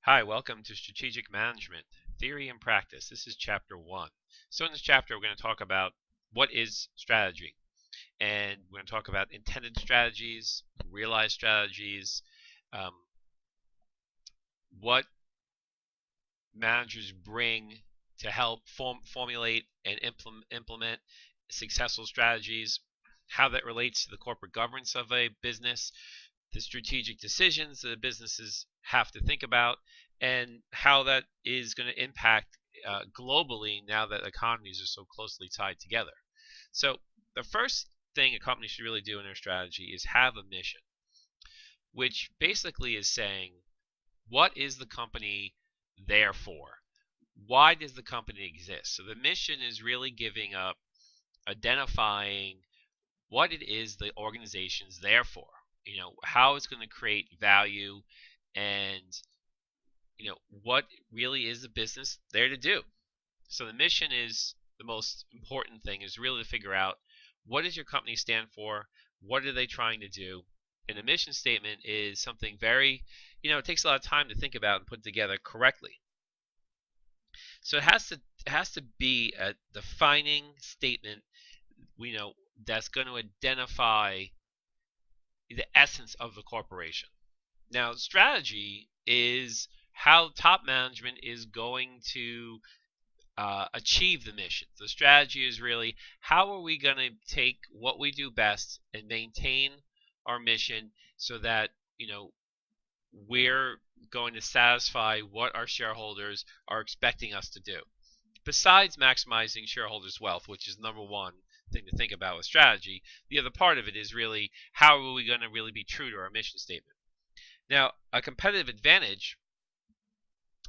Hi, welcome to Strategic Management, Theory and Practice. This is Chapter 1. So in this chapter, we're going to talk about what is strategy. And we're going to talk about intended strategies, realized strategies, um, what managers bring to help formulate and implement successful strategies, how that relates to the corporate governance of a business, the strategic decisions that the businesses have to think about, and how that is going to impact globally now that economies are so closely tied together. So the first thing a company should really do in their strategy is have a mission, which basically is saying, what is the company there for? Why does the company exist? So the mission is really giving up, identifying what it is the organization's there for. How it's going to create value, and what really is the business there to do. So the mission is the most important thing, is really to figure out, what does your company stand for? What are they trying to do? And the mission statement is something very, it takes a lot of time to think about and put together correctly. So it has to be a defining statement, that's going to identify the essence of the corporation. Now, strategy is how top management is going to achieve the mission. The strategy is really, how are we going to take what we do best and maintain our mission so that we're going to satisfy what our shareholders are expecting us to do. Besides maximizing shareholders' wealth, which is number one thing to think about with strategy, the other part of it is really, how are we going to really be true to our mission statement? Now, a competitive advantage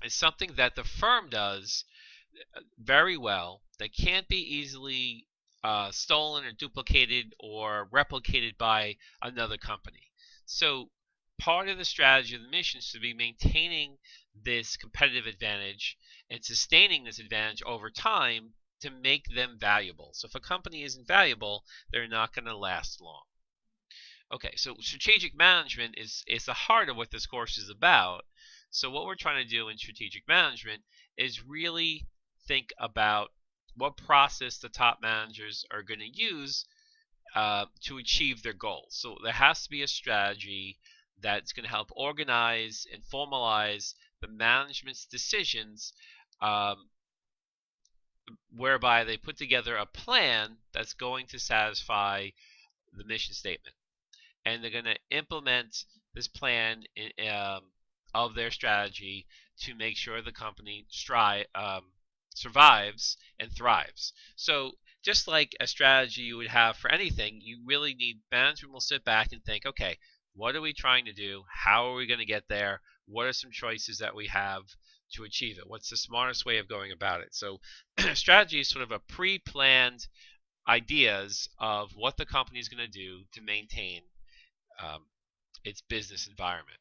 is something that the firm does very well that can't be easily stolen or duplicated or replicated by another company. So part of the strategy of the mission should be maintaining this competitive advantage and sustaining this advantage over time to make them valuable. So if a company isn't valuable, they're not going to last long. Okay, so strategic management is the heart of what this course is about. So what we're trying to do in strategic management is really think about what process the top managers are going to use to achieve their goals. So there has to be a strategy that's going to help organize and formalize the management's decisions, whereby they put together a plan that's going to satisfy the mission statement. And they're going to implement this plan of their strategy to make sure the company survives and thrives. So just like a strategy you would have for anything, you really need, management will sit back and think, okay, what are we trying to do? How are we going to get there? What are some choices that we have to achieve it? What's the smartest way of going about it? So strategy is sort of a pre-planned ideas of what the company is going to do to maintain its business environment.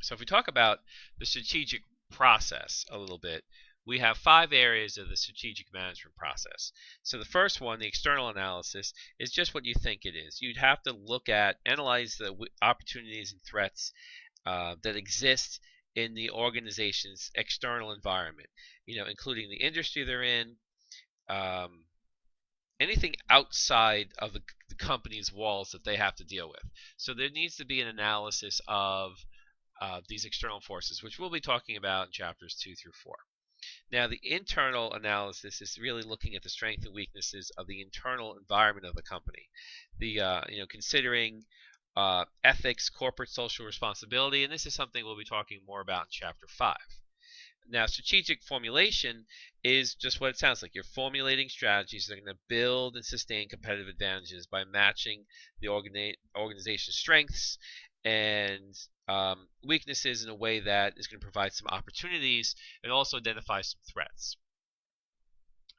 So if we talk about the strategic process a little bit, we have 5 areas of the strategic management process. So the first one, the external analysis, is just what you think it is. You'd have to analyze the opportunities and threats that exist in the organization's external environment, including the industry they're in, anything outside of the company's walls that they have to deal with. So there needs to be an analysis of these external forces, which we'll be talking about in chapters 2 through 4. Now, the internal analysis is really looking at the strengths and weaknesses of the internal environment of the company. Considering ethics, corporate social responsibility, and this is something we'll be talking more about in chapter 5. Now, strategic formulation is just what it sounds like. You're formulating strategies that are going to build and sustain competitive advantages by matching the organization's strengths and weaknesses in a way that is going to provide some opportunities and also identify some threats.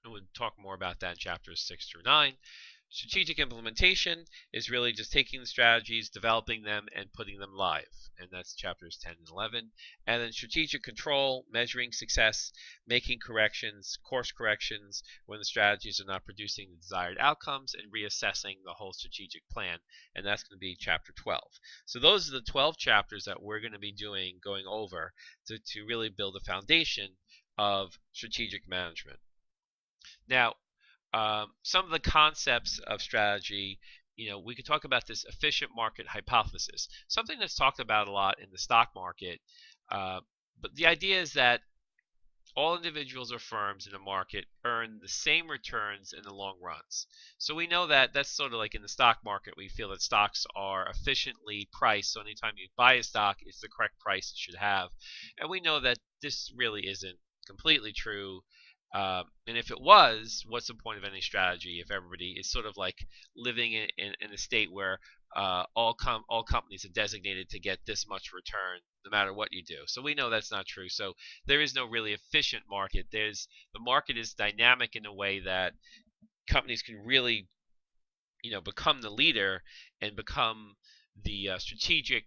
And we'll talk more about that in chapters 6 through 9. Strategic implementation is really just taking the strategies, developing them, and putting them live. And that's chapters 10 and 11. And then strategic control, measuring success, making corrections, course corrections when the strategies are not producing the desired outcomes, and reassessing the whole strategic plan. And that's going to be chapter 12. So those are the 12 chapters that we're going to be going over to really build a foundation of strategic management. Now, some of the concepts of strategy, we could talk about this efficient market hypothesis, something that's talked about a lot in the stock market. But the idea is that all individuals or firms in a market earn the same returns in the long runs. So we know that that's sort of like in the stock market, we feel that stocks are efficiently priced. So anytime you buy a stock, it's the correct price it should have. And we know that this really isn't completely true. And if it was, what's the point of any strategy if everybody is sort of like living in a state where all companies are designated to get this much return no matter what you do? So we know that's not true. So there is no really efficient market. The market is dynamic in a way that companies can really become the leader and become the strategic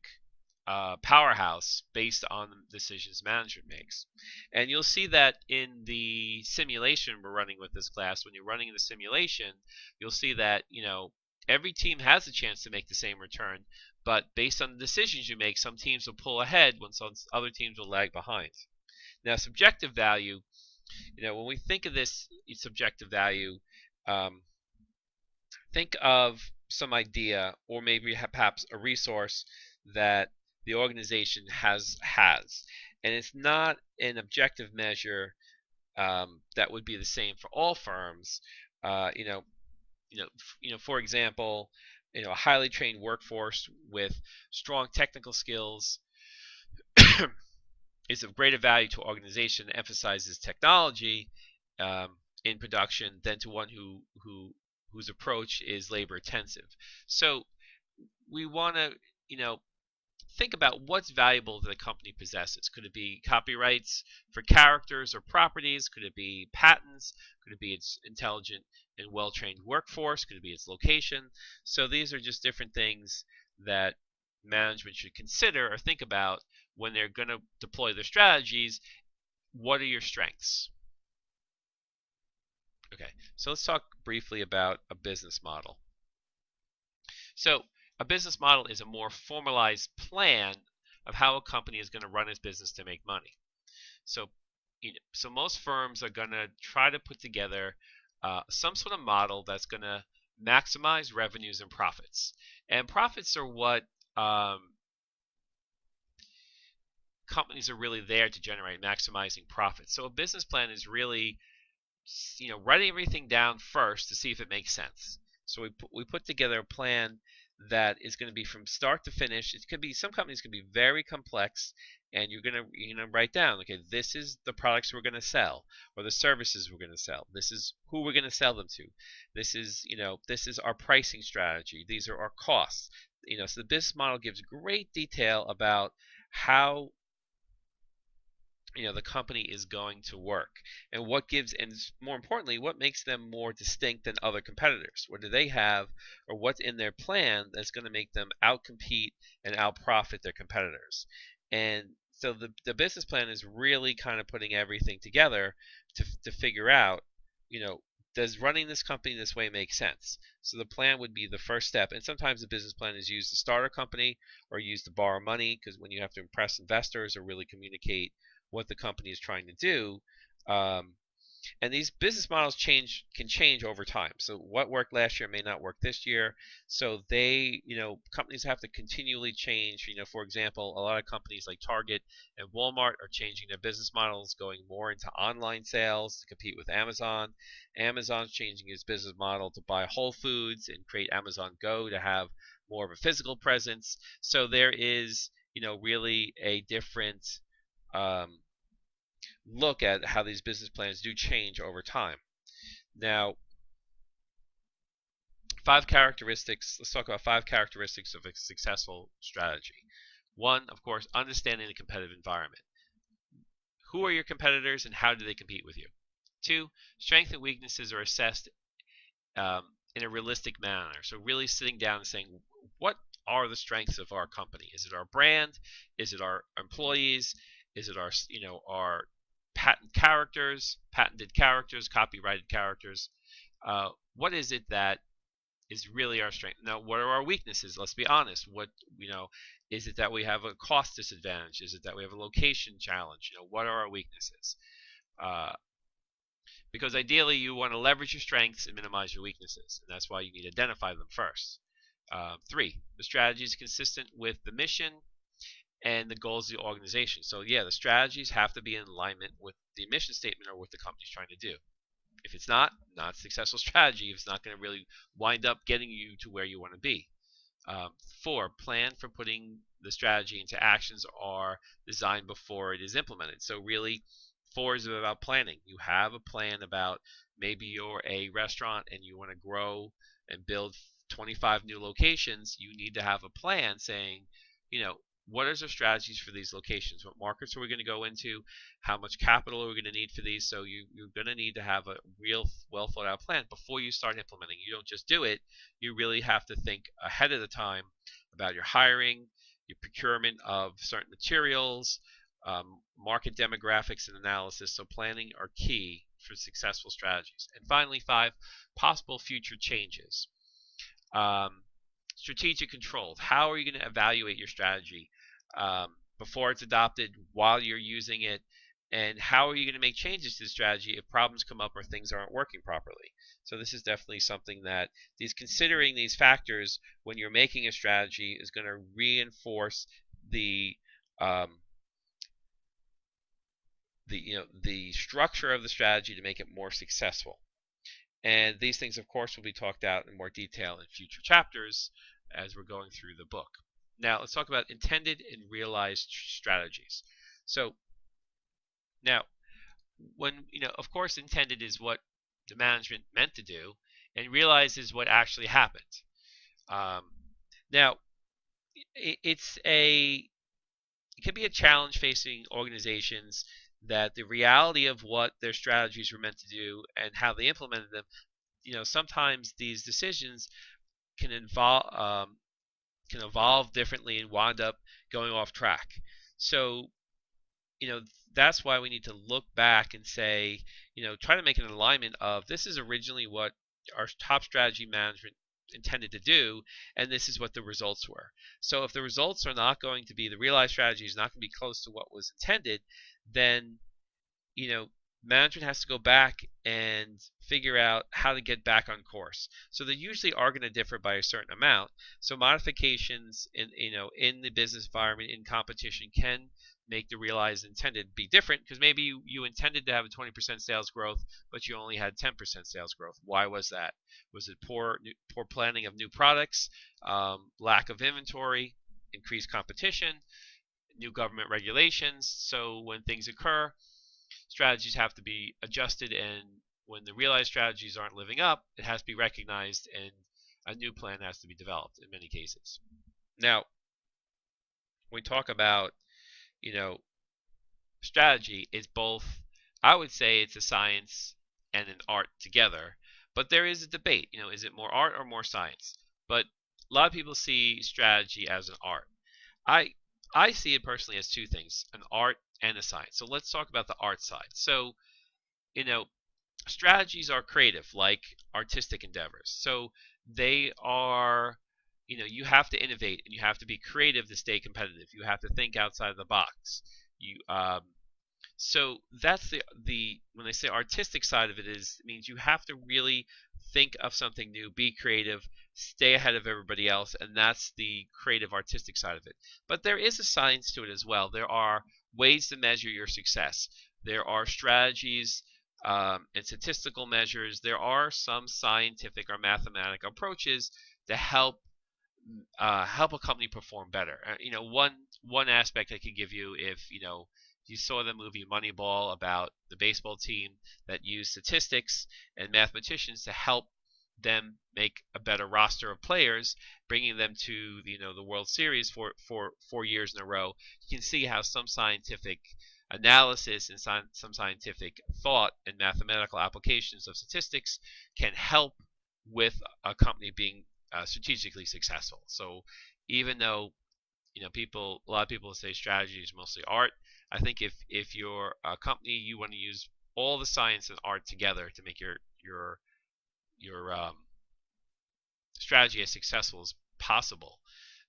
powerhouse based on the decisions management makes. And you'll see that in the simulation we're running with this class. When you're running the simulation, you'll see that every team has a chance to make the same return, but based on the decisions you make, some teams will pull ahead when some other teams will lag behind. Now, subjective value, when we think of this subjective value, think of some idea or maybe perhaps a resource that the organization has, and it's not an objective measure that would be the same for all firms. For example, a highly trained workforce with strong technical skills is of greater value to an organization that emphasizes technology in production than to one whose approach is labor intensive. So we want to, think about what's valuable that a company possesses. Could it be copyrights for characters or properties? Could it be patents? Could it be its intelligent and well-trained workforce? Could it be its location? So these are just different things that management should consider or think about when they're going to deploy their strategies. What are your strengths? Okay, so let's talk briefly about a business model. So a business model is a more formalized plan of how a company is going to run its business to make money. So most firms are going to try to put together some sort of model that's going to maximize revenues and profits. And profits are what companies are really there to generate, maximizing profits. So a business plan is really writing everything down first to see if it makes sense. So we put together a plan that is going to be from start to finish. It could be, some companies can be very complex, and you're going to write down, okay, this is the products we're going to sell, or the services we're going to sell. This is who we're going to sell them to. This is our pricing strategy. These are our costs. So the business model gives great detail about how the company is going to work, and what gives, and more importantly, what makes them more distinct than other competitors. What do they have, or what's in their plan that's going to make them outcompete and outprofit their competitors? And so the business plan is really kind of putting everything together to figure out, does running this company this way make sense? So the plan would be the first step. And sometimes the business plan is used to start a company or used to borrow money, because when you have to impress investors or really communicate what the company is trying to do. And these business models can change over time. So what worked last year may not work this year. So companies have to continually change. For example, a lot of companies like Target and Walmart are changing their business models, going more into online sales to compete with Amazon. Amazon's changing its business model to buy Whole Foods and create Amazon Go to have more of a physical presence. So there is, really a different look at how these business plans do change over time. Now, 5 characteristics. Let's talk about 5 characteristics of a successful strategy. 1, of course, understanding the competitive environment. Who are your competitors and how do they compete with you? 2, strengths and weaknesses are assessed in a realistic manner. So really sitting down and saying, what are the strengths of our company? Is it our brand? Is it our employees? Is it our patented characters, copyrighted characters? What is it that is really our strength? Now, what are our weaknesses? Let's be honest. Is it that we have a cost disadvantage? Is it that we have a location challenge? What are our weaknesses? Uh, because ideally, you want to leverage your strengths and minimize your weaknesses, and that's why you need to identify them first. 3, the strategy is consistent with the mission and the goals of the organization. So yeah, the strategies have to be in alignment with the mission statement or what the company's trying to do. If it's not a successful strategy. It's not going to really wind up getting you to where you want to be. 4, plan for putting the strategy into actions are designed before it is implemented. So really, 4 is about planning. You have a plan about maybe you're a restaurant and you want to grow and build 25 new locations. You need to have a plan saying, what is our strategies for these locations? What markets are we going to go into? How much capital are we going to need for these? So you're going to need to have a real well thought out plan before you start implementing. You don't just do it. You really have to think ahead of the time about your hiring, your procurement of certain materials, market demographics and analysis. So planning are key for successful strategies. And finally, 5, possible future changes. Strategic controls. How are you going to evaluate your strategy before it's adopted, while you're using it, and how are you going to make changes to the strategy if problems come up or things aren't working properly? So this is definitely something that considering these factors when you're making a strategy is going to reinforce the structure of the strategy to make it more successful. And these things, of course, will be talked out in more detail in future chapters as we're going through the book. Now, let's talk about intended and realized strategies. So, now, of course, intended is what the management meant to do, and realized is what actually happened. Now, it can be a challenge facing organizations that the reality of what their strategies were meant to do and how they implemented them, sometimes these decisions can evolve differently and wind up going off track. So, that's why we need to look back and say, try to make an alignment of this is originally what our top strategy management intended to do, and this is what the results were. So if the results are not going to be, the realized strategy is not going to be close to what was intended, then management has to go back and figure out how to get back on course. So they usually are going to differ by a certain amount. So modifications in the business environment, in competition, can make the realized intended be different, because maybe you intended to have a 20% sales growth, but you only had 10% sales growth. Why was that? Was it poor planning of new products, lack of inventory, increased competition, new government regulations? So when things occur, strategies have to be adjusted, and when the realized strategies aren't living up, it has to be recognized and a new plan has to be developed in many cases. Now, when we talk about strategy, is both, I would say it's a science and an art together, but there is a debate. Is it more art or more science? But a lot of people see strategy as an art. I see it personally as two things, an art and a science. So let's talk about the art side. So, strategies are creative, like artistic endeavors. So they are, you have to innovate and you have to be creative to stay competitive. You have to think outside of the box. So that's the when they say artistic side of it, it means you have to really think of something new, be creative, stay ahead of everybody else, and that's the creative artistic side of it. But there is a science to it as well. There are ways to measure your success. There are strategies and statistical measures. There are some scientific or mathematical approaches to help a company perform better. One aspect I could give you, if you saw the movie Moneyball about the baseball team that used statistics and mathematicians to help them make a better roster of players, bringing them to the World Series for 4 years in a row. You can see how some scientific analysis and some scientific thought and mathematical applications of statistics can help with a company being strategically successful. So even though a lot of people say strategy is mostly art, I think if you're a company, you want to use all the science and art together to make your strategy as successful as possible.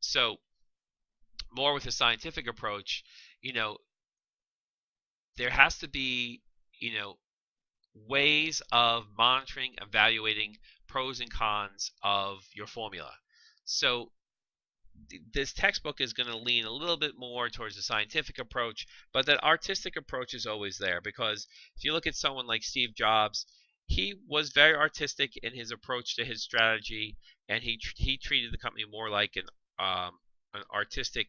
So more with a scientific approach, you know, there has to be, ways of monitoring, evaluating pros and cons of your formula. So this textbook is going to lean a little bit more towards the scientific approach, but that artistic approach is always there, because if you look at someone like Steve Jobs, he was very artistic in his approach to his strategy, and he treated the company more like an artistic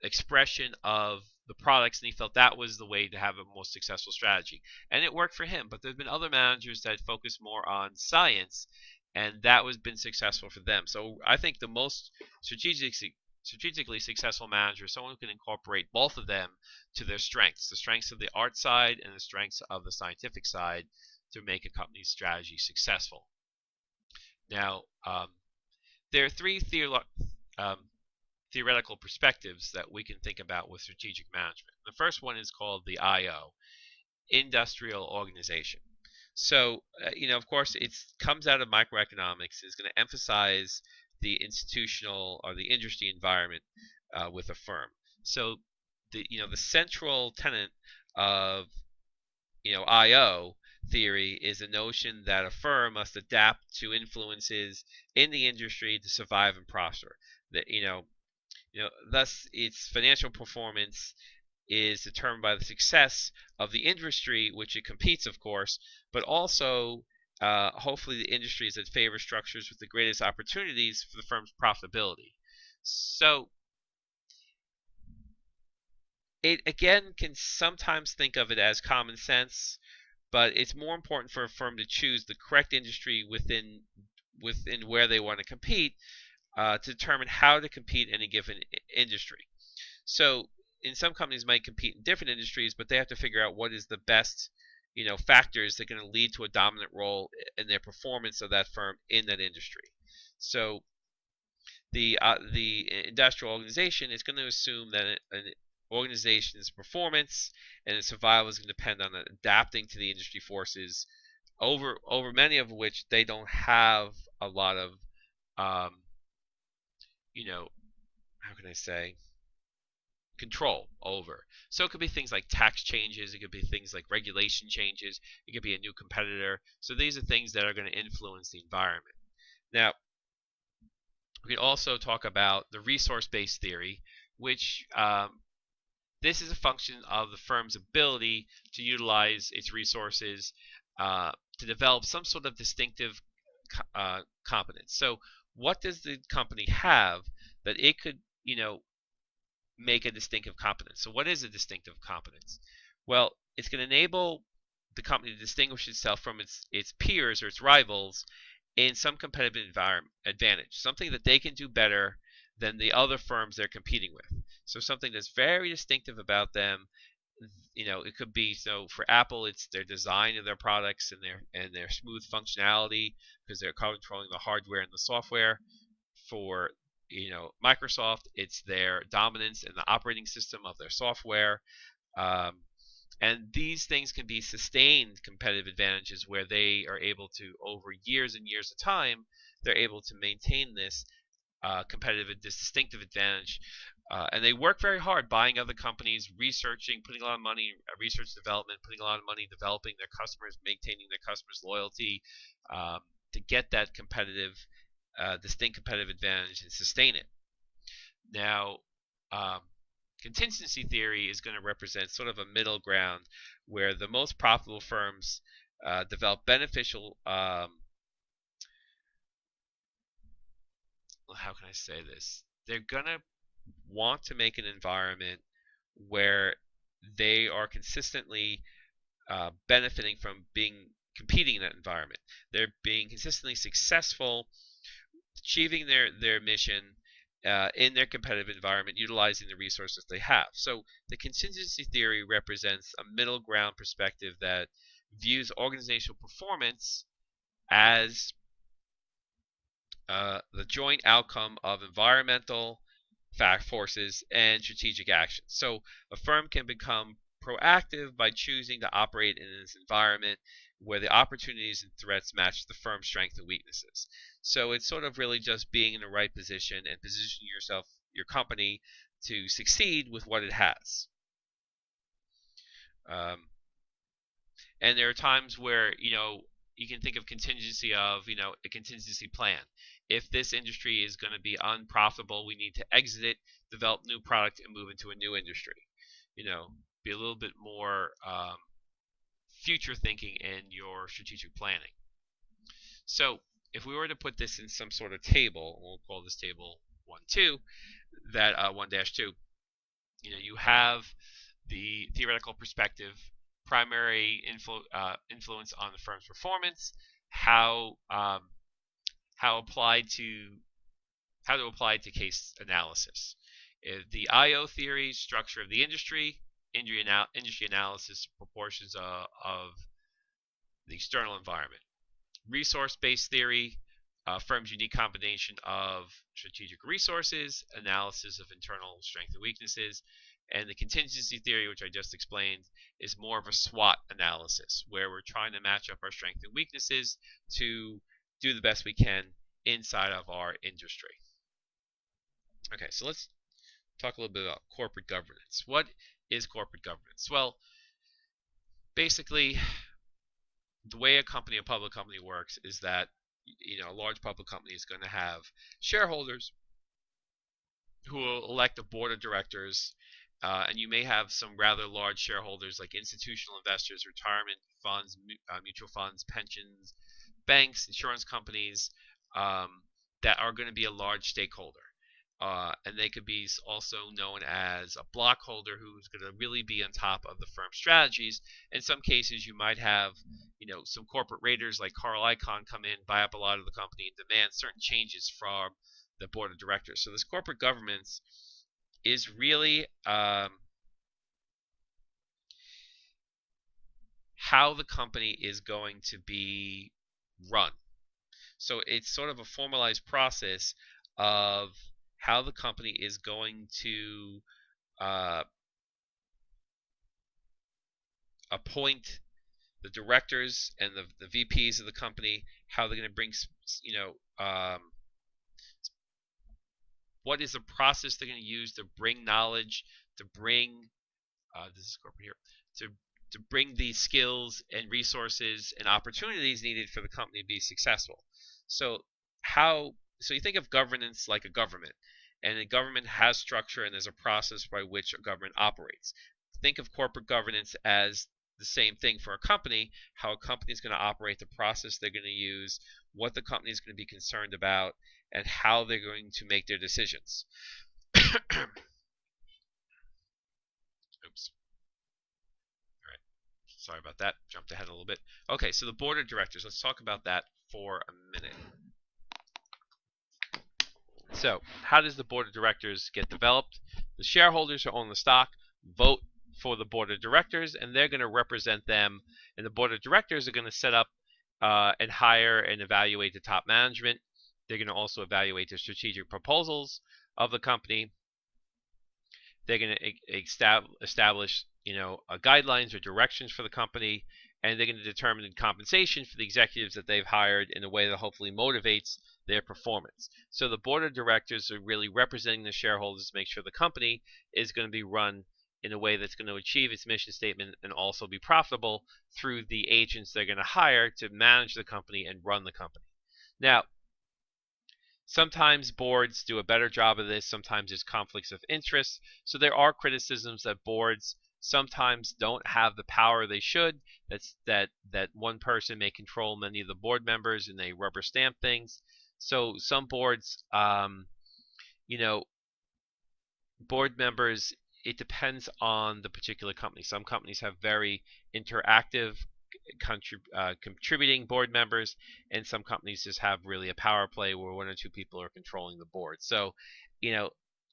expression of the products, and he felt that was the way to have a most successful strategy, and it worked for him. But there's been other managers that focus more on science, and that was been successful for them. So I think the most strategically successful manager is someone who can incorporate both of them to their strengths, the strengths of the art side and the strengths of the scientific side, to make a company's strategy successful. Now, there are three um, theoretical perspectives that we can think about with strategic management. The first one is called the IO, industrial organization. So, of course, it comes out of microeconomics. Is going to emphasize the institutional or the industry environment with a firm. So, the central tenet of IO theory is the notion that a firm must adapt to influences in the industry to survive and prosper. That thus its financial performance is determined by the success of the industry which it competes, of course, but also hopefully the industries that favor structures with the greatest opportunities for the firm's profitability. So it again can sometimes think of it as common sense, but it's more important for a firm to choose the correct industry within where they want to compete to determine how to compete in a given industry. So in some companies might compete in different industries, but they have to figure out what is the best factors that are going to lead to a dominant role in their performance of that firm in that industry. So the industrial organization is going to assume that an organization's performance and its survival is going to depend on adapting to the industry forces, over many of which they don't have a lot of how can I say, control over. So it could be things like tax changes, it could be things like regulation changes, it could be a new competitor. So these are things that are going to influence the environment. Now, we can also talk about the resource-based theory, which this is a function of the firm's ability to utilize its resources to develop some sort of distinctive competence. So what does the company have that it could, make a distinctive competence? So what is a distinctive competence? Well, it's going to enable the company to distinguish itself from its peers or its rivals in some competitive advantage, something that they can do better than the other firms they're competing with. So something that's very distinctive about them. It could be, so for Apple, it's their design of their products and their smooth functionality, because they're controlling the hardware and the software. For Microsoft, it's their dominance in the operating system of their software. And these things can be sustained competitive advantages where they are able to, over years and years of time, they're able to maintain this this distinctive advantage. And they work very hard buying other companies, researching, putting a lot of money in research development, putting a lot of money developing their customers, maintaining their customers' loyalty to get that distinct competitive advantage and sustain it. Now, contingency theory is going to represent sort of a middle ground where the most profitable firms develop beneficial, how can I say this? They're going to want to make an environment where they are consistently benefiting from competing in that environment. They're being consistently successful, achieving their mission in their competitive environment, utilizing the resources they have. So the contingency theory represents a middle ground perspective that views organizational performance as the joint outcome of environmental forces and strategic actions. So a firm can become proactive by choosing to operate in this environment where the opportunities and threats match the firm's strengths and weaknesses. So it's sort of really just being in the right position and positioning yourself, your company, to succeed with what it has. And there are times where, you can think of contingency of, a contingency plan. If this industry is going to be unprofitable, we need to exit it, develop new product, and move into a new industry. Be a little bit more future thinking in your strategic planning. So if we were to put this in some sort of table, we'll call this table 1-2, that 1-2, you have the theoretical perspective, primary influence on the firm's performance, how to apply to case analysis. The IO theory, structure of the industry, industry analysis, proportions of the external environment. Resource-based theory, firm's unique combination of strategic resources, analysis of internal strengths and weaknesses, and the contingency theory, which I just explained, is more of a SWOT analysis, where we're trying to match up our strengths and weaknesses to do the best we can inside of our industry. Okay, so let's talk a little bit about corporate governance. What is corporate governance? Well, basically, the way a public company works is that, a large public company is going to have shareholders who will elect a board of directors, and you may have some rather large shareholders like institutional investors, retirement funds, mutual funds, pensions, banks, insurance companies, that are going to be a large stakeholder. And they could be also known as a block holder who's going to really be on top of the firm's strategies. In some cases, you might have, some corporate raiders like Carl Icahn come in, buy up a lot of the company, and demand certain changes from the board of directors. So this corporate governance is really how the company is going to be run. So it's sort of a formalized process of how the company is going to appoint the directors and the VPs of the company, how they're going to bring, what is the process they're going to use to bring knowledge, to bring, this is corporate here, to bring the skills and resources and opportunities needed for the company to be successful. So you think of governance like a government, and a government has structure and there's a process by which a government operates. Think of corporate governance as the same thing for a company, how a company is going to operate, the process they're going to use, what the company is going to be concerned about, and how they're going to make their decisions. Oops. All right. Sorry about that. Jumped ahead a little bit. Okay, so the board of directors. Let's talk about that for a minute. So, how does the board of directors get developed? The shareholders who own the stock vote for the board of directors, and they're going to represent them. And the board of directors are going to set up and hire and evaluate the top management. They're going to also evaluate the strategic proposals of the company. They're going to establish, guidelines or directions for the company, and they're going to determine compensation for the executives that they've hired in a way that hopefully motivates their performance. So the board of directors are really representing the shareholders to make sure the company is going to be run in a way that's going to achieve its mission statement and also be profitable through the agents they're going to hire to manage the company and run the company. Now, sometimes boards do a better job of this. Sometimes there's conflicts of interest. So there are criticisms that boards sometimes don't have the power they should. That one person may control many of the board members and they rubber stamp things. So some boards, board members, it depends on the particular company. Some companies have very interactive, contributing board members, and some companies just have really a power play where one or two people are controlling the board. So,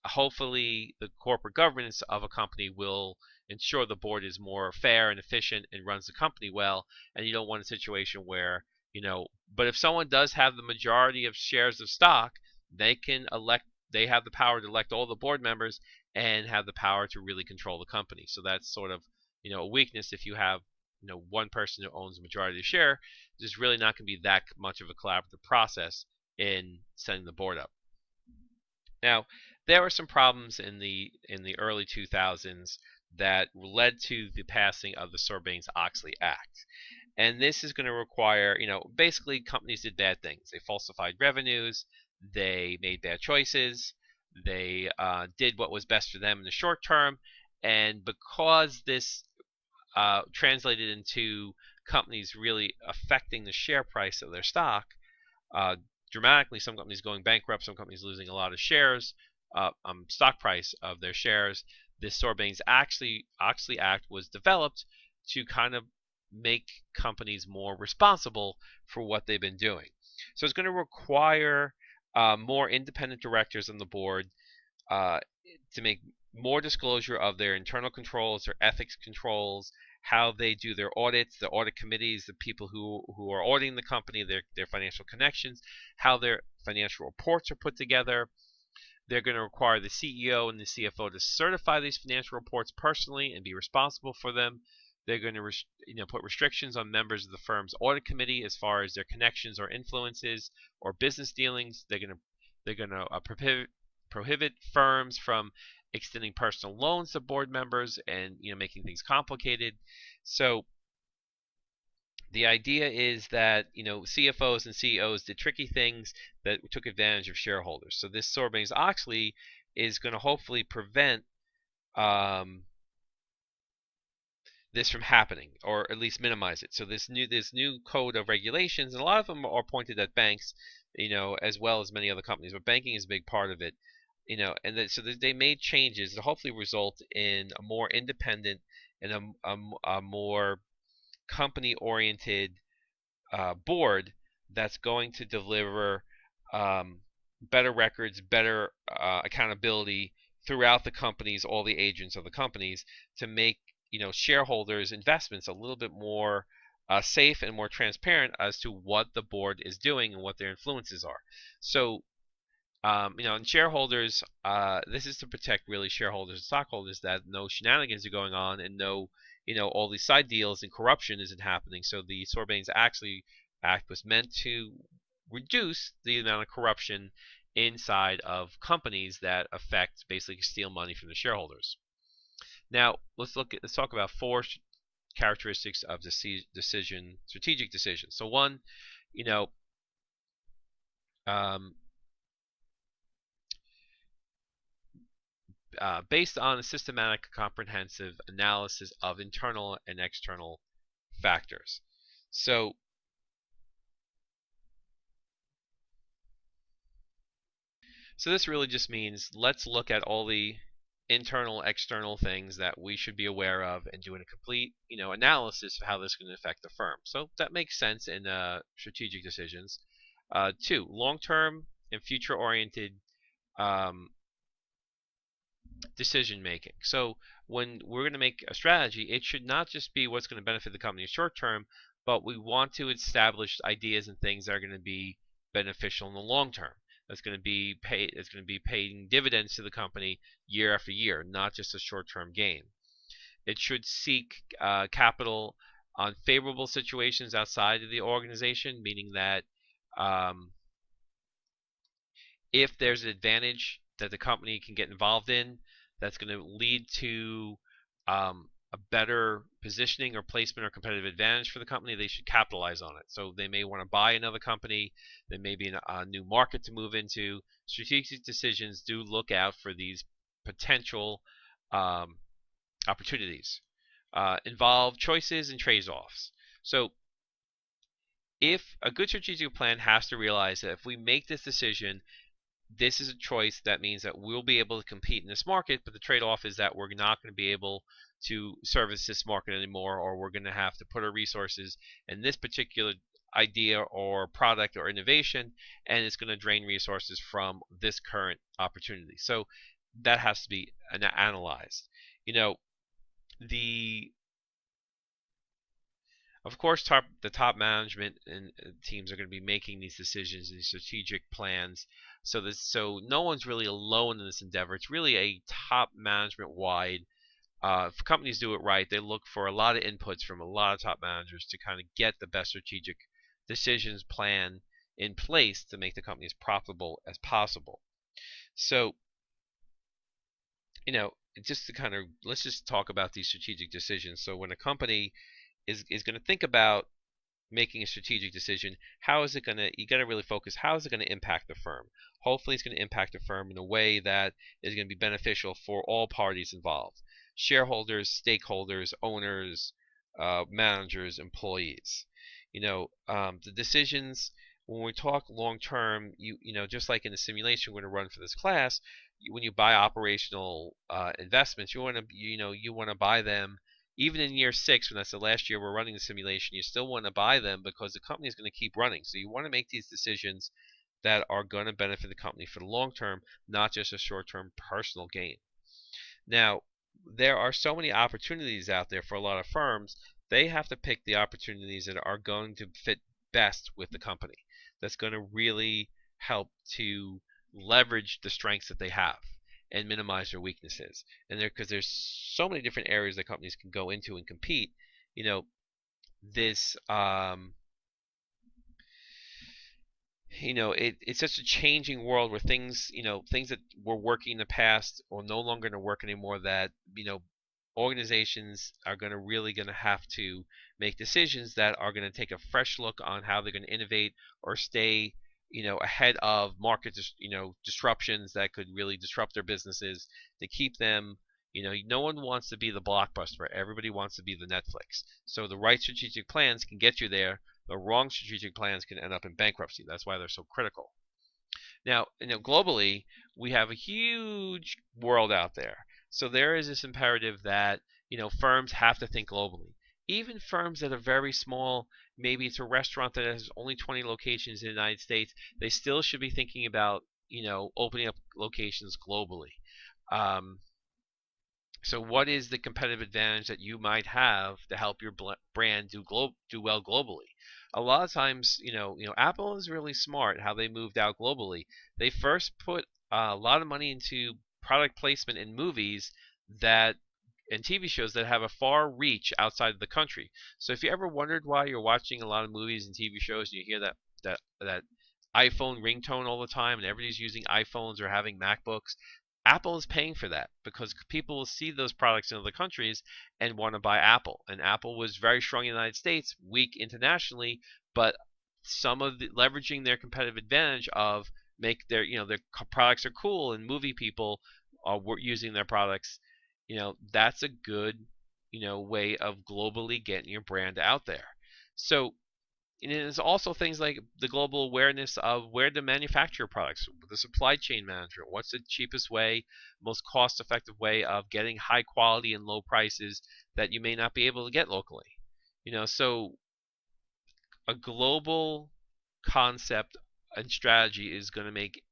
hopefully the corporate governance of a company will ensure the board is more fair and efficient and runs the company well, and you don't want a situation where But if someone does have the majority of shares of stock, they can elect. They have the power to elect all the board members and have the power to really control the company. So that's sort of a weakness. If you have one person who owns the majority of the share, there's really not going to be that much of a collaborative process in setting the board up. Now, there were some problems in the early 2000s that led to the passing of the Sarbanes-Oxley Act. And this is going to require, basically companies did bad things. They falsified revenues, they made bad choices, they did what was best for them in the short term, and because this translated into companies really affecting the share price of their stock dramatically, some companies going bankrupt, some companies losing a lot of shares, stock price of their shares. This Sarbanes-Oxley Act was developed to kind of make companies more responsible for what they've been doing. So it's going to require more independent directors on the board to make more disclosure of their internal controls, their ethics controls, how they do their audits, the audit committees, the people who are auditing the company, their financial connections, how their financial reports are put together. They're going to require the CEO and the CFO to certify these financial reports personally and be responsible for them. They're going to put restrictions on members of the firm's audit committee as far as their connections or influences or business dealings. They're going to prohibit firms from extending personal loans to board members and making things complicated. So the idea is that CFOs and CEOs did tricky things that took advantage of shareholders. So this Sarbanes-Oxley is going to hopefully prevent this from happening, or at least minimize it. So this new code of regulations, and a lot of them are pointed at banks, as well as many other companies, but banking is a big part of it. So they made changes that hopefully result in a more independent and a more company-oriented board that's going to deliver better records, better accountability throughout the companies, all the agents of the companies, to make shareholders' investments a little bit more safe and more transparent as to what the board is doing and what their influences are. So and shareholders, this is to protect really shareholders and stockholders, that no shenanigans are going on and no, all these side deals and corruption isn't happening. So the Sarbanes-Oxley Act was meant to reduce the amount of corruption inside of companies that affect, basically steal money from the shareholders. Now let's talk about four characteristics of strategic decisions. So one, based on a systematic, comprehensive analysis of internal and external factors. So this really just means let's look at all the internal, external things that we should be aware of and doing a complete, analysis of how this is going to affect the firm. So that makes sense in strategic decisions. Two, long-term and future-oriented decision making. So when we're going to make a strategy, it should not just be what's going to benefit the company in short term, but we want to establish ideas and things that are going to be beneficial in the long term. That's going to be paying dividends to the company year after year, not just a short-term gain. It should seek capital on favorable situations outside of the organization, meaning that if there's an advantage that the company can get involved in that's going to lead to a better positioning or placement or competitive advantage for the company, they should capitalize on it. So they may want to buy another company. There may be a new market to move into. Strategic decisions do look out for these potential opportunities. Involve choices and trade-offs. So if a good strategic plan has to realize that if we make this decision, this is a choice that means that we'll be able to compete in this market, but the trade-off is that we're not going to be able to service this market anymore, or we're going to have to put our resources in this particular idea or product or innovation, and it's going to drain resources from this current opportunity. So that has to be analyzed. Of course, the top management and teams are going to be making these decisions and these strategic plans. So no one's really alone in this endeavor. It's really a top management wide. If companies do it right, they look for a lot of inputs from a lot of top managers to kind of get the best strategic decisions plan in place to make the company as profitable as possible. So, just to kind of let's just talk about these strategic decisions. So when a company is going to think about making a strategic decision, how is it going to, you got to really focus, how is it going to impact the firm? Hopefully it's going to impact the firm in a way that is going to be beneficial for all parties involved: shareholders, stakeholders, owners, managers, employees. The decisions, when we talk long term, just like in the simulation we're going to run for this class, when you buy operational investments, you want to buy them even in year 6, when that's the last year we're running the simulation. You still want to buy them because the company is going to keep running. So you want to make these decisions that are going to benefit the company for the long term, not just a short-term personal gain. Now, there are so many opportunities out there for a lot of firms. They have to pick the opportunities that are going to fit best with the company, that's going to really help to leverage the strengths that they have and minimize their weaknesses. And because there's so many different areas that companies can go into and compete, this it's such a changing world where things that were working in the past are no longer going to work anymore, that organizations are really going to have to make decisions that are going to take a fresh look on how they're going to innovate or stay ahead of market disruptions that could really disrupt their businesses, to keep them. No one wants to be the Blockbuster. Everybody wants to be the Netflix. So the right strategic plans can get you there. The wrong strategic plans can end up in bankruptcy. That's why they're so critical. Now, globally, we have a huge world out there. So there is this imperative that firms have to think globally. Even firms that are very small, maybe it's a restaurant that has only 20 locations in the United States, they still should be thinking about opening up locations globally. So what is the competitive advantage that you might have to help your brand do well globally? A lot of times, Apple is really smart how they moved out globally. They first put a lot of money into product placement in movies and TV shows that have a far reach outside of the country. So if you ever wondered why you're watching a lot of movies and TV shows and you hear that iPhone ringtone all the time and everybody's using iPhones or having MacBooks, Apple is paying for that because people will see those products in other countries and want to buy Apple. And Apple was very strong in the United States, weak internationally, but some of leveraging their competitive advantage of make their products are cool and movie people are using their products. That's a good way of globally getting your brand out there. So there's also things like the global awareness of where to manufacture products, the supply chain management. What's the cheapest way, most cost-effective way of getting high quality and low prices that you may not be able to get locally? So a global concept and strategy is going to make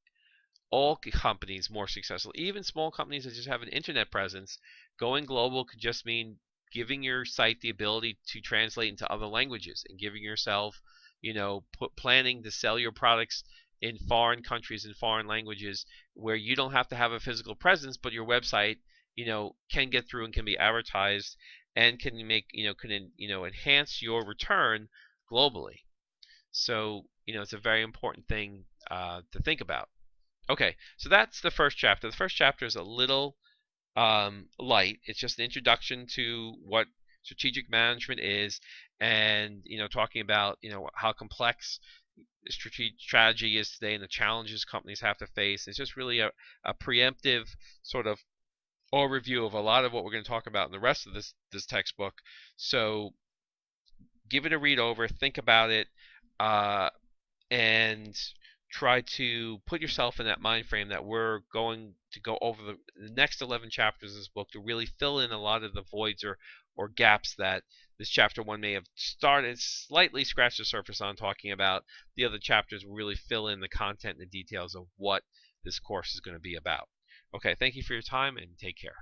all companies more successful. Even small companies that just have an internet presence, going global could just mean giving your site the ability to translate into other languages and giving yourself, planning to sell your products in foreign countries and foreign languages where you don't have to have a physical presence, but your website, can get through and can be advertised and can enhance your return globally. So, it's a very important thing to think about. Okay, so that's the first chapter. The first chapter is a little light. It's just an introduction to what strategic management is, and talking about how complex strategy is today and the challenges companies have to face. It's just really a preemptive sort of overview of a lot of what we're going to talk about in the rest of this textbook. So give it a read over, think about it, and try to put yourself in that mind frame that we're going to go over the next 11 chapters of this book to really fill in a lot of the voids or gaps that this chapter 1 may have started slightly scratched the surface on talking about. The other chapters will really fill in the content and the details of what this course is going to be about. Okay, thank you for your time and take care.